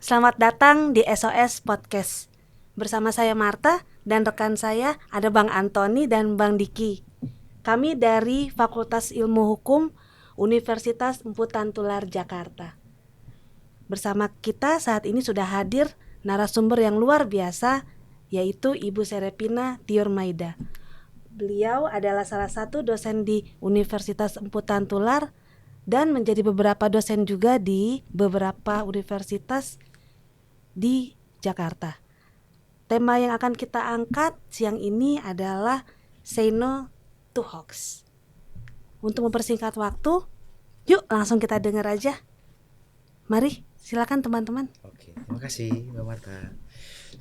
Selamat datang di SOS Podcast. Bersama saya Marta dan rekan saya ada Bang Antoni dan Bang Diki. Kami dari Fakultas Ilmu Hukum Universitas Empu Tantullar Jakarta. Bersama kita saat ini sudah hadir narasumber yang luar biasa, yaitu Ibu Serepina Tiurmaida. Beliau adalah salah satu dosen di Universitas Empu Tantullar dan menjadi beberapa dosen juga di beberapa universitas di Jakarta. Tema yang akan kita angkat siang ini adalah Say No to Hoax. Untuk mempersingkat waktu, yuk langsung kita dengar aja. Mari, silakan teman-teman. Oke, terima kasih Mbak Marta.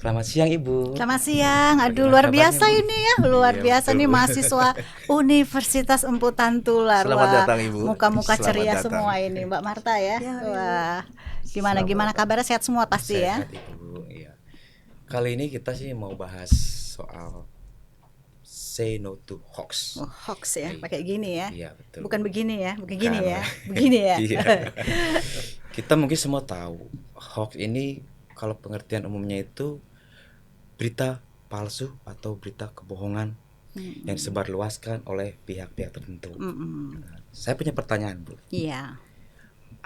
Selamat siang Ibu. Selamat siang. Aduh, Bagaimana luar kabarnya, biasa Bu? ini ya, luar Iya, biasa betul, nih Bu. mahasiswa Universitas Empu Tantullar. Selamat Wah, datang, Ibu. muka-muka Selamat ceria datang. semua ini, Mbak Marta ya. Ya, Wah, gimana Selamat. kabarnya, sehat semua pasti ya. Sehat, Ibu. Iya. Kali ini kita sih mau bahas soal say no to hoax. Oh, hoax ya, Iya. pakai gini ya. Iya, betul. Bukan begini ya, bukan gini Bukan. ya. Begini ya. Iya. Kita mungkin semua tahu hoax ini kalau pengertian umumnya itu berita palsu atau berita kebohongan yang disebarluaskan oleh pihak-pihak tertentu. Nah, saya punya pertanyaan, Bu. Iya.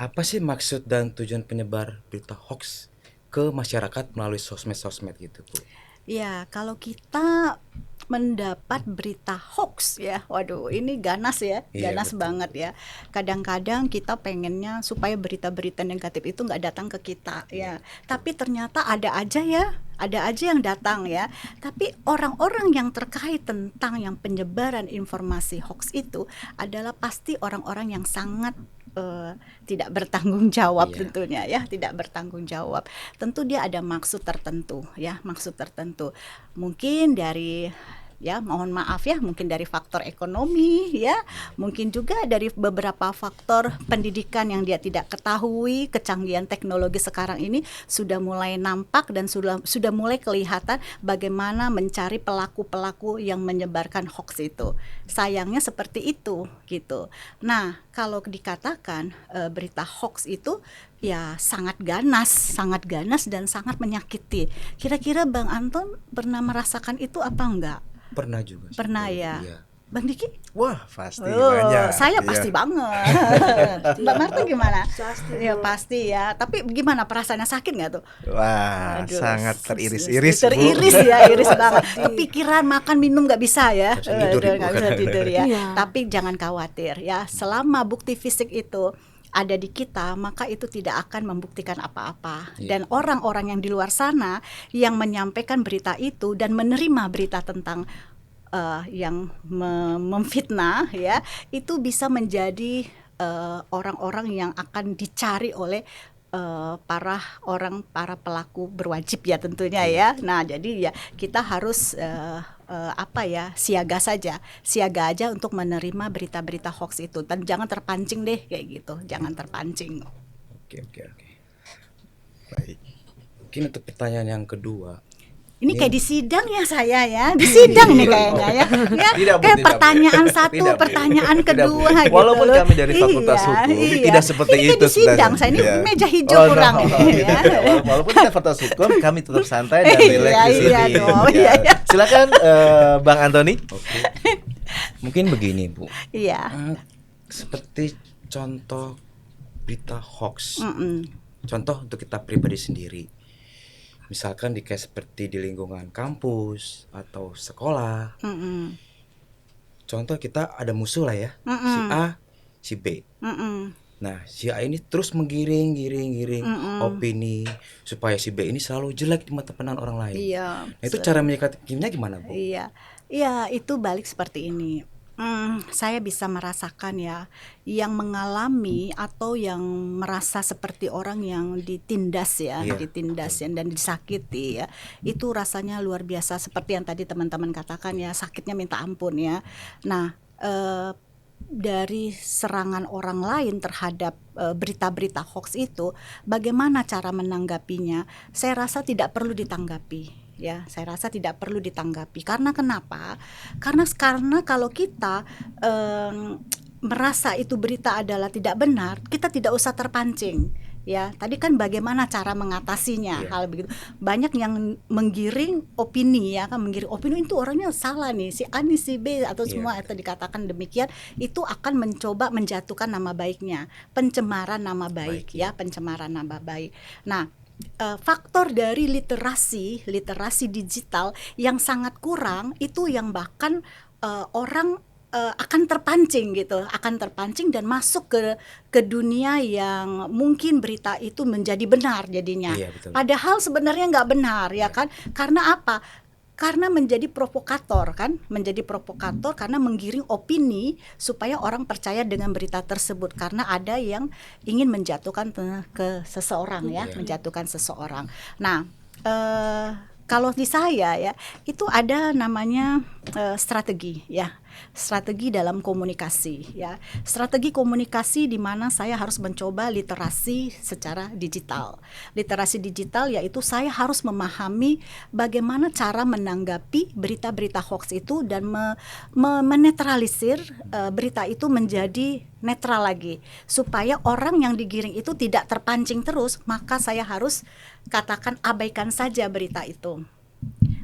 Apa sih maksud dan tujuan penyebar berita hoax ke masyarakat melalui sosmed-sosmed gitu, Bu? Ya, kalau kita mendapat berita hoax ya, waduh ini ganas ya, Iya, ganas betul. banget ya. Kadang-kadang kita pengennya supaya berita-berita negatif itu nggak datang ke kita ya, tapi ternyata ada aja yang datang ya. Tapi orang-orang yang terkait tentang yang penyebaran informasi hoax itu adalah pasti orang-orang yang sangat tidak bertanggung jawab. Iya. Tentunya ya, tidak bertanggung jawab. Tentu dia ada maksud tertentu ya, mungkin dari mohon maaf ya, mungkin dari faktor ekonomi ya, mungkin juga dari beberapa faktor pendidikan yang dia tidak ketahui. Kecanggihan teknologi sekarang ini sudah mulai nampak dan sudah mulai kelihatan bagaimana mencari pelaku-pelaku yang menyebarkan hoax itu. Sayangnya seperti itu gitu. Nah, kalau dikatakan berita hoax itu ya sangat ganas dan sangat menyakiti. Kira-kira Bang Anton pernah merasakan itu apa enggak? Pernah juga sih, Pernah Bu. ya. Iya. Bang Diki? Wah, pasti Oh, banyak. saya Iya. pasti banget. Mbak Marta gimana? Pasti, Ya Bu. pasti ya. Tapi gimana perasaannya, sakit nggak tuh? Wah, Aduh, sangat teriris-iris, Bu. Teriris ya, iris banget. Kepikiran makan minum nggak bisa ya. Nggak bisa tidur, Ibu. Nggak bisa tidur ya. Iya. Tapi jangan khawatir ya. Selama bukti fisik itu ada di kita, maka itu tidak akan membuktikan apa-apa. Iya. Dan orang-orang yang di luar sana yang menyampaikan berita itu dan menerima berita tentang yang memfitnah ya, itu bisa menjadi orang-orang yang akan dicari oleh para pelaku berwajib ya tentunya ya. Nah, jadi ya kita harus siaga aja untuk menerima berita-berita hoax itu, dan jangan terpancing deh kayak gitu, jangan terpancing. Oke. Baik. Mungkin untuk pertanyaan yang kedua. Ini kayak di sidang ya saya ya, di sidang nih kayaknya ya. Tidak, Bu, Kayak tidak, Bu. pertanyaan satu, Tidak, Bu. pertanyaan Tidak, Bu. kedua gitu. Walaupun loh. kami dari Fakultas Hukum, tidak seperti ini kayak itu di sidang, sebenarnya. saya ini Iya. meja hijau kurang ini ya. Walaupun kita Fakultas Hukum, kami tetap santai dan rileks di sini. Iya dong, Ya. iya. Silakan Bang Antoni. Oke. Mungkin begini, Bu. Iya. Seperti contoh berita hoax. Mm-mm. Contoh untuk kita pribadi sendiri. Misalkan kayak seperti di lingkungan kampus atau sekolah. Mm-mm. Contoh kita ada musuh lah ya. Mm-mm. Si A, si B. Mm-mm. Nah, si A ini terus menggiring opini supaya si B ini selalu jelek di mata pandangan orang lain. Iya. Nah, itu cara menyikapinya gimana, Bu? Iya, itu balik seperti ini. Saya bisa merasakan ya, yang mengalami atau yang merasa seperti orang yang ditindas ya, Iya, dan disakiti ya, itu rasanya luar biasa. Seperti yang tadi teman-teman katakan ya, sakitnya minta ampun ya. Nah, dari serangan orang lain terhadap berita-berita hoax itu, bagaimana cara menanggapinya? Saya rasa tidak perlu ditanggapi. Ya, saya rasa tidak perlu ditanggapi. Karena kenapa? Karena kalau kita merasa itu berita adalah tidak benar, kita tidak usah terpancing. ya. Tadi kan bagaimana cara mengatasinya Iya. hal begitu. Banyak yang menggiring opini ya kan, menggiring opini itu orangnya salah nih, si A nih, si B atau Iya, semua atau dikatakan demikian, itu akan mencoba menjatuhkan nama baiknya, pencemaran nama baik ya, pencemaran nama baik. Nah, faktor dari literasi digital yang sangat kurang itu yang bahkan orang akan terpancing dan masuk ke dunia yang mungkin berita itu menjadi benar jadinya. Iya, betul. Padahal sebenarnya nggak benar ya kan? Karena apa? Karena menjadi provokator karena menggiring opini supaya orang percaya dengan berita tersebut, karena ada yang ingin menjatuhkan ke seseorang ya, menjatuhkan seseorang. Nah, kalau di saya ya, itu ada namanya strategi dalam komunikasi ya. Strategi komunikasi di mana saya harus mencoba literasi secara digital. Literasi digital yaitu saya harus memahami bagaimana cara menanggapi berita-berita hoax itu dan menetralisir berita itu menjadi netral lagi, supaya orang yang digiring itu tidak terpancing terus. Maka saya harus katakan abaikan saja berita itu.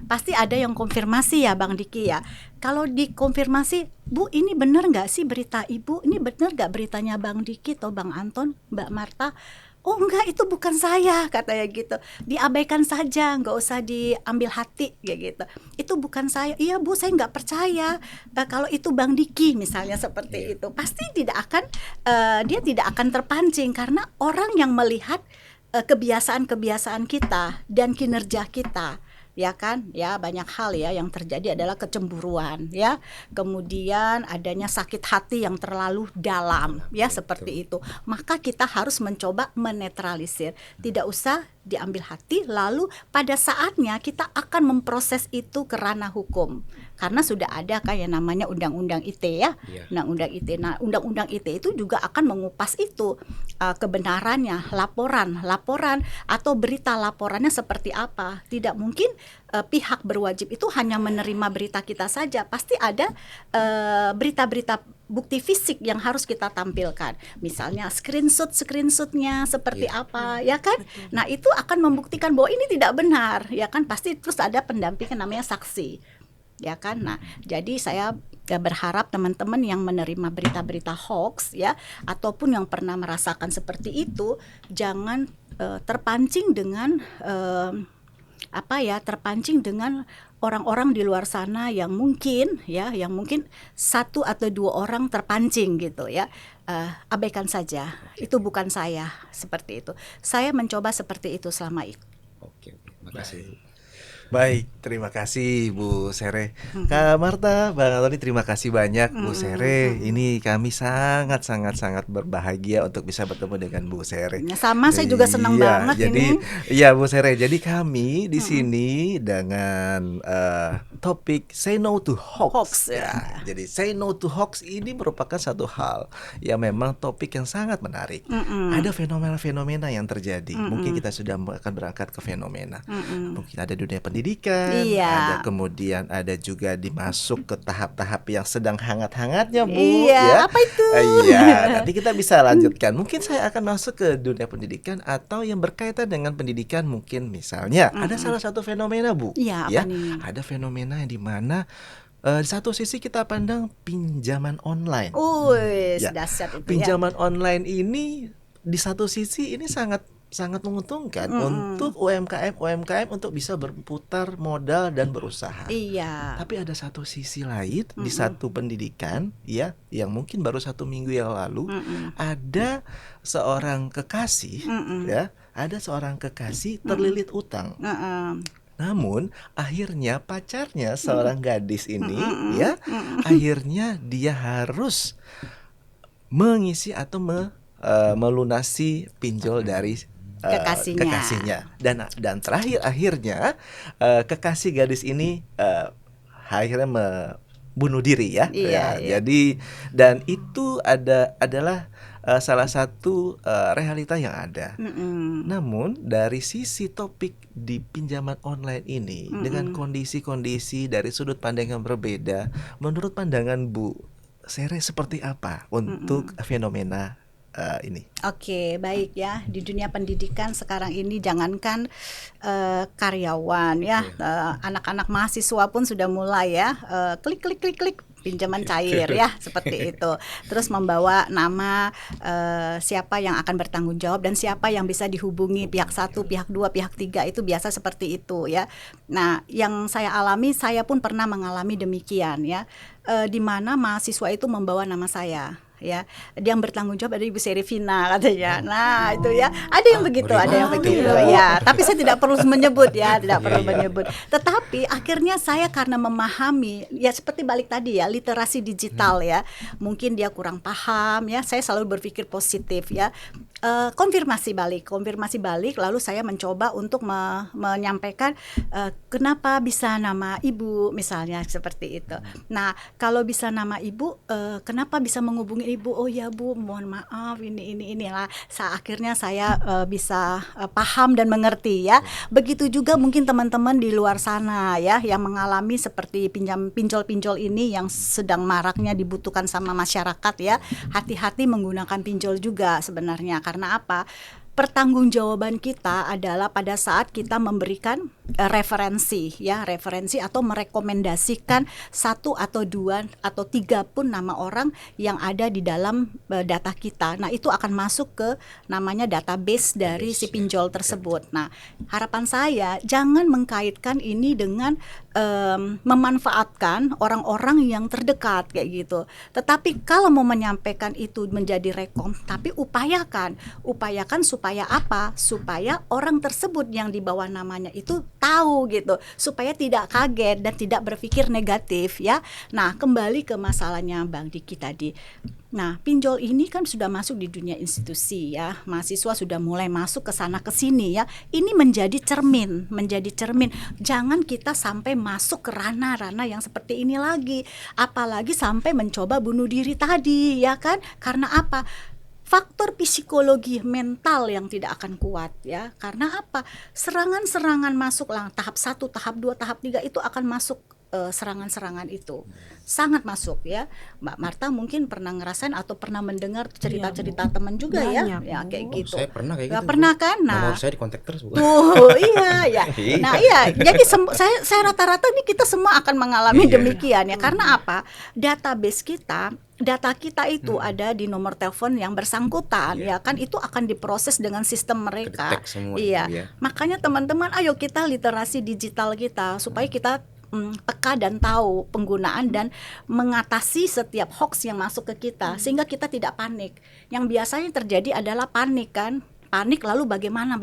Pasti ada yang konfirmasi ya Bang Diki ya. Kalau dikonfirmasi, Bu ini benar nggak sih berita Ibu? Ini benar nggak beritanya Bang Diki atau Bang Anton, Mbak Marta? Oh enggak, itu bukan saya, katanya gitu. Diabaikan saja, nggak usah diambil hati kayak gitu. Itu bukan saya. Iya Bu, saya nggak percaya. Kalau itu Bang Diki misalnya seperti itu, pasti dia tidak akan terpancing, karena orang yang melihat kebiasaan-kebiasaan kita dan kinerja kita, ya kan, ya banyak hal ya yang terjadi adalah kecemburuan ya, kemudian adanya sakit hati yang terlalu dalam ya, seperti itu. Maka kita harus mencoba menetralisir, tidak usah diambil hati, lalu pada saatnya kita akan memproses itu ke ranah hukum, karena sudah ada kayak namanya undang-undang ITE ya, undang-undang ITE. Nah, undang-undang ITE itu juga akan mengupas itu kebenarannya, laporan atau berita laporannya seperti apa. Tidak mungkin pihak berwajib itu hanya menerima berita kita saja, pasti ada berita-berita bukti fisik yang harus kita tampilkan, misalnya screenshotnya seperti apa ya kan. Nah, itu akan membuktikan bahwa ini tidak benar ya kan, pasti terus ada pendampingan namanya saksi ya kan. Nah, jadi saya berharap teman-teman yang menerima berita-berita hoax ya, ataupun yang pernah merasakan seperti itu, jangan terpancing dengan orang-orang di luar sana yang mungkin satu atau dua orang terpancing gitu ya. Abaikan saja, itu bukan saya, seperti itu. Saya mencoba seperti itu selama itu. Oke, makasih. Baik, terima kasih Bu Sere. Kak Marta, Bang Antoni, terima kasih banyak Bu Sere. Ini kami sangat berbahagia untuk bisa bertemu dengan Bu Sere. Sama, saya juga senang banget jadi, ini. Iya Bu Sere, jadi kami di sini dengan topik Say No to Hoax. Ya. Jadi Say No to Hoax ini merupakan satu hal yang memang topik yang sangat menarik. Ada fenomena-fenomena yang terjadi. Mungkin kita sudah akan berangkat ke fenomena. Mungkin ada dunia pendidikan, ada kemudian ada juga dimasuk ke tahap-tahap yang sedang hangat-hangatnya Bu. Iya, apa itu? Iya, nanti kita bisa lanjutkan. Mungkin saya akan masuk ke dunia pendidikan atau yang berkaitan dengan pendidikan. Mungkin misalnya ada salah satu fenomena Bu. Iya, ya, apa nih? ada fenomena yang dimana di satu sisi kita pandang pinjaman online. Dahsyat itu. Pinjaman online ini di satu sisi ini sangat menguntungkan untuk UMKM untuk bisa berputar modal dan berusaha. Iya. Tapi ada satu sisi lain di satu pendidikan ya, yang mungkin baru 1 minggu yang lalu ada seorang kekasih terlilit utang. Namun akhirnya pacarnya seorang gadis ini akhirnya dia harus mengisi atau melunasi pinjol dari kekasihnya. Dan terakhir akhirnya kekasih gadis ini akhirnya bunuh diri ya. Jadi dan itu adalah salah satu realita yang ada. Namun dari sisi topik di pinjaman online ini dengan kondisi-kondisi dari sudut pandang yang berbeda, menurut pandangan Bu Sere seperti apa untuk fenomena ini. Oke, baik ya. Di dunia pendidikan sekarang ini jangankan karyawan ya, anak-anak mahasiswa pun sudah mulai ya klik pinjaman cair ya, seperti itu. Terus membawa nama siapa yang akan bertanggung jawab dan siapa yang bisa dihubungi, pihak 1, pihak 2, pihak 3, itu biasa seperti itu ya. Nah, yang saya alami, saya pun pernah mengalami demikian ya. Di mana mahasiswa itu membawa nama saya ya, yang bertanggung jawab ada Ibu Serifina katanya. Nah itu ya, ada yang begitu, ada yang begitu ya. Tapi saya tidak perlu menyebut ya, tidak perlu menyebut. Tetapi akhirnya saya karena memahami ya, seperti balik tadi ya, literasi digital ya, mungkin dia kurang paham ya. Saya selalu berpikir positif ya. Konfirmasi balik, lalu saya mencoba untuk menyampaikan kenapa bisa nama ibu misalnya, seperti itu. Nah kalau bisa nama ibu, kenapa bisa menghubungi ibu? Oh ya Bu, mohon maaf inilah. Akhirnya saya bisa paham dan mengerti ya. Begitu juga mungkin teman-teman di luar sana ya, yang mengalami seperti pinjol ini yang sedang maraknya dibutuhkan sama masyarakat ya. Hati-hati menggunakan pinjol juga sebenarnya. Karena apa? Pertanggungjawaban kita adalah pada saat kita memberikan referensi atau merekomendasikan 1 atau 2 atau 3 pun nama orang yang ada di dalam data kita. Nah, itu akan masuk ke namanya database dari si pinjol tersebut. Nah, harapan saya jangan mengkaitkan ini dengan memanfaatkan orang-orang yang terdekat kayak gitu. Tetapi kalau mau menyampaikan itu menjadi rekom, tapi upayakan supaya apa? Supaya orang tersebut yang di bawah namanya itu tahu gitu, supaya tidak kaget dan tidak berpikir negatif ya. Nah, kembali ke masalahnya Bang Diki tadi. Nah, pinjol ini kan sudah masuk di dunia institusi ya. Mahasiswa sudah mulai masuk ke sana ke sini ya. Ini menjadi cermin. Jangan kita sampai masuk ke ranah-ranah yang seperti ini lagi. Apalagi sampai mencoba bunuh diri tadi ya kan? Karena apa? Faktor psikologi mental yang tidak akan kuat ya. Karena apa? Serangan-serangan masuklah tahap 1, tahap 2, tahap 3 itu akan masuk, serangan-serangan itu sangat masuk ya. Mbak Marta mungkin pernah ngerasain atau pernah mendengar cerita-cerita teman juga ya kayak gitu. Saya pernah kayak gitu. Pernah kan? Nah, nomor saya dikontak terus Bu. tuh iya ya. Nah iya, jadi saya rata-rata nih kita semua akan mengalami demikian ya. Karena apa? Data kita itu ada di nomor telepon yang bersangkutan ya kan, itu akan diproses dengan sistem mereka. Iya. Makanya teman-teman, ayo kita literasi digital kita supaya kita peka dan tahu penggunaan dan mengatasi setiap hoax yang masuk ke kita sehingga kita tidak panik. Yang biasanya terjadi adalah panik kan. Panik lalu bagaimana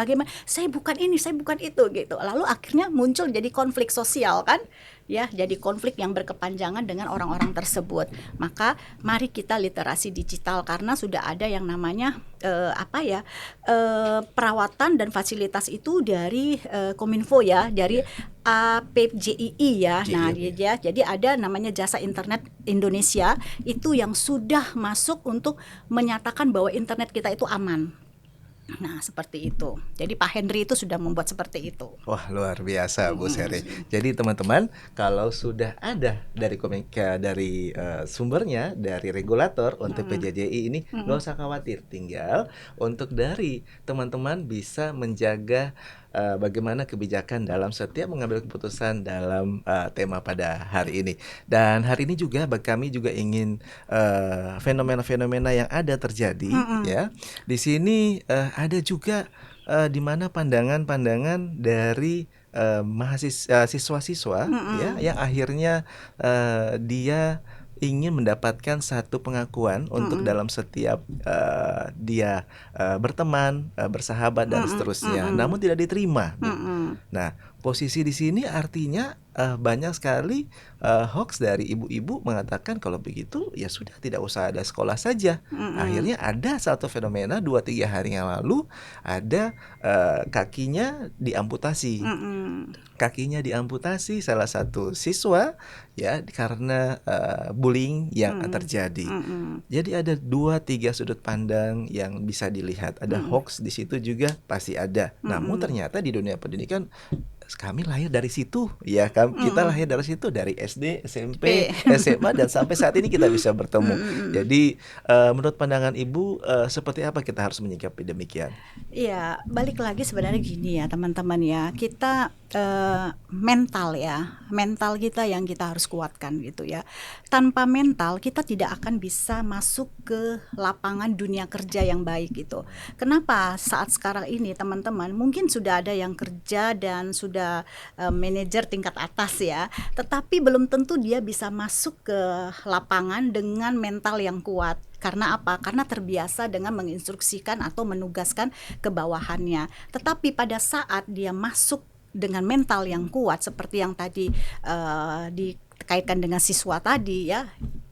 saya bukan ini, saya bukan itu gitu. Lalu akhirnya muncul jadi konflik sosial kan? Ya, jadi konflik yang berkepanjangan dengan orang-orang tersebut. Maka mari kita literasi digital karena sudah ada yang namanya perawatan dan fasilitas itu dari Kominfo ya, dari APJII ya. Nah, jadi ada namanya Jasa Internet Indonesia itu yang sudah masuk untuk menyatakan bahwa internet kita itu aman. Nah, seperti itu. Jadi Pak Henry itu sudah membuat seperti itu. Wah, luar biasa Bu Seri. Jadi teman-teman, kalau sudah ada dari sumbernya, dari regulator untuk PJJI ini, nggak usah khawatir. Tinggal untuk dari teman-teman bisa menjaga bagaimana kebijakan dalam setiap mengambil keputusan dalam tema pada hari ini. Dan hari ini juga kami juga ingin fenomena-fenomena yang ada terjadi ya. Di sini ada juga di mana pandangan-pandangan dari siswa-siswa ya, yang akhirnya dia ingin mendapatkan satu pengakuan untuk dalam setiap dia berteman, bersahabat dan seterusnya, namun tidak diterima. Nah, posisi di sini artinya banyak sekali hoax dari ibu-ibu mengatakan kalau begitu ya sudah tidak usah ada sekolah saja. Akhirnya ada satu fenomena 2-3 hari yang lalu ada kakinya diamputasi. Kakinya diamputasi salah satu siswa ya karena bullying yang terjadi. Jadi ada 2-3 sudut pandang yang bisa dilihat. Ada hoax di situ juga pasti ada. Namun ternyata di dunia pendidikan kami lahir dari situ ya, kita lahir dari situ, dari SD, SMP, SMA, dan sampai saat ini kita bisa bertemu. Jadi menurut pandangan Ibu seperti apa kita harus menyikapi demikian? Iya, balik lagi sebenarnya gini ya teman-teman ya, kita mental kita yang kita harus kuatkan gitu ya. Tanpa mental kita tidak akan bisa masuk ke lapangan dunia kerja yang baik gitu. Kenapa saat sekarang ini teman-teman mungkin sudah ada yang kerja dan sudah manajer tingkat atas ya, tetapi belum tentu dia bisa masuk ke lapangan dengan mental yang kuat. Karena apa? Karena terbiasa dengan menginstruksikan atau menugaskan ke bawahannya. Tetapi pada saat dia masuk dengan mental yang kuat seperti yang tadi dikaitkan dengan siswa tadi ya,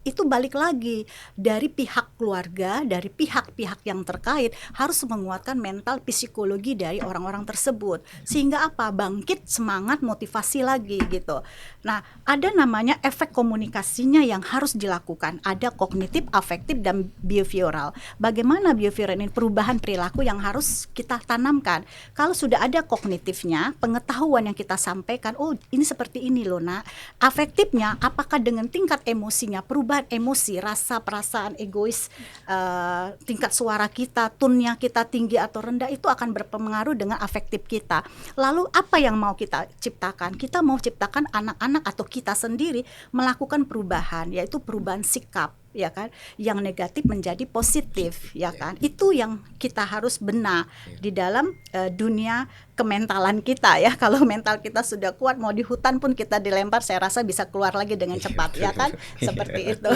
itu balik lagi dari pihak keluarga, dari pihak-pihak yang terkait harus menguatkan mental psikologi dari orang-orang tersebut, sehingga apa? Bangkit semangat, motivasi lagi gitu. Nah, ada namanya efek komunikasinya yang harus dilakukan. Ada kognitif, afektif, dan behavioral. Bagaimana behavioral ini? Perubahan perilaku yang harus kita tanamkan. Kalau sudah ada kognitifnya, pengetahuan yang kita sampaikan, oh ini seperti ini loh nak. Afektifnya, apakah dengan tingkat emosinya, perubahan emosi, rasa, perasaan egois, tingkat suara kita, tone-nya kita tinggi atau rendah, itu akan berpengaruh dengan afektif kita. Lalu apa yang mau kita ciptakan? Kita mau ciptakan anak-anak atau kita sendiri melakukan perubahan, yaitu perubahan sikap, ya kan, yang negatif menjadi positif, ya kan. Itu yang kita harus benar di dalam dunia kementalan kita ya. Kalau mental kita sudah kuat, mau di hutan pun kita dilempar, saya rasa bisa keluar lagi dengan cepat, ya kan, seperti itu.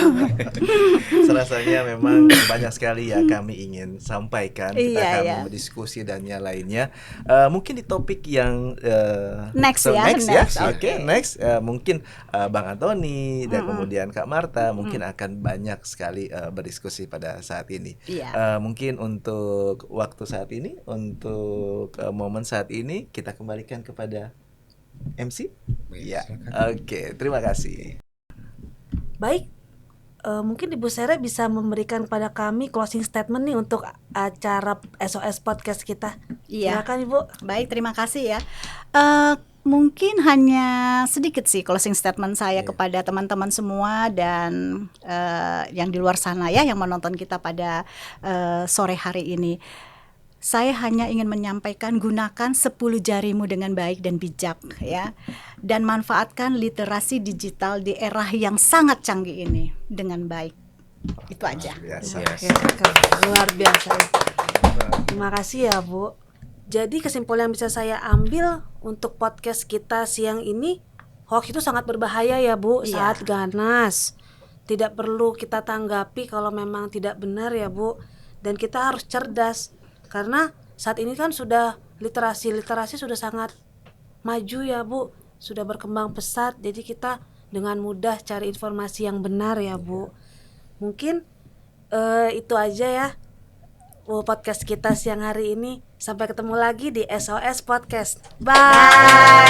Serasanya memang banyak sekali ya kami ingin sampaikan. Kita akan berdiskusi dan yang lainnya. Mungkin di topik yang next. Oke, next. Mungkin Bang Antoni dan kemudian Kak Marta mungkin akan banyak sekali berdiskusi pada saat ini. Mungkin untuk waktu saat ini, untuk momen saat ini kita kembalikan kepada MC. Ya, oke, terima kasih. Baik, mungkin Ibu Sere bisa memberikan kepada kami closing statement nih untuk acara SOS Podcast kita. Silakan Ibu. Baik, terima kasih ya. Mungkin hanya sedikit sih closing statement saya kepada teman-teman semua dan yang di luar sana ya, yang menonton kita pada sore hari ini. Saya hanya ingin menyampaikan, gunakan 10 jarimu dengan baik dan bijak ya, dan manfaatkan literasi digital di era yang sangat canggih ini dengan baik. Itu aja. Luar biasa. Terima kasih ya Bu. Jadi kesimpulan yang bisa saya ambil untuk podcast kita siang ini, hoax itu sangat berbahaya ya Bu, saat ganas. Tidak perlu kita tanggapi kalau memang tidak benar ya Bu. Dan kita harus cerdas, karena saat ini kan sudah literasi sudah sangat maju ya Bu, sudah berkembang pesat. Jadi kita dengan mudah cari informasi yang benar ya Bu. Mungkin itu aja ya podcast kita siang hari ini. Sampai ketemu lagi di SOS Podcast. Bye.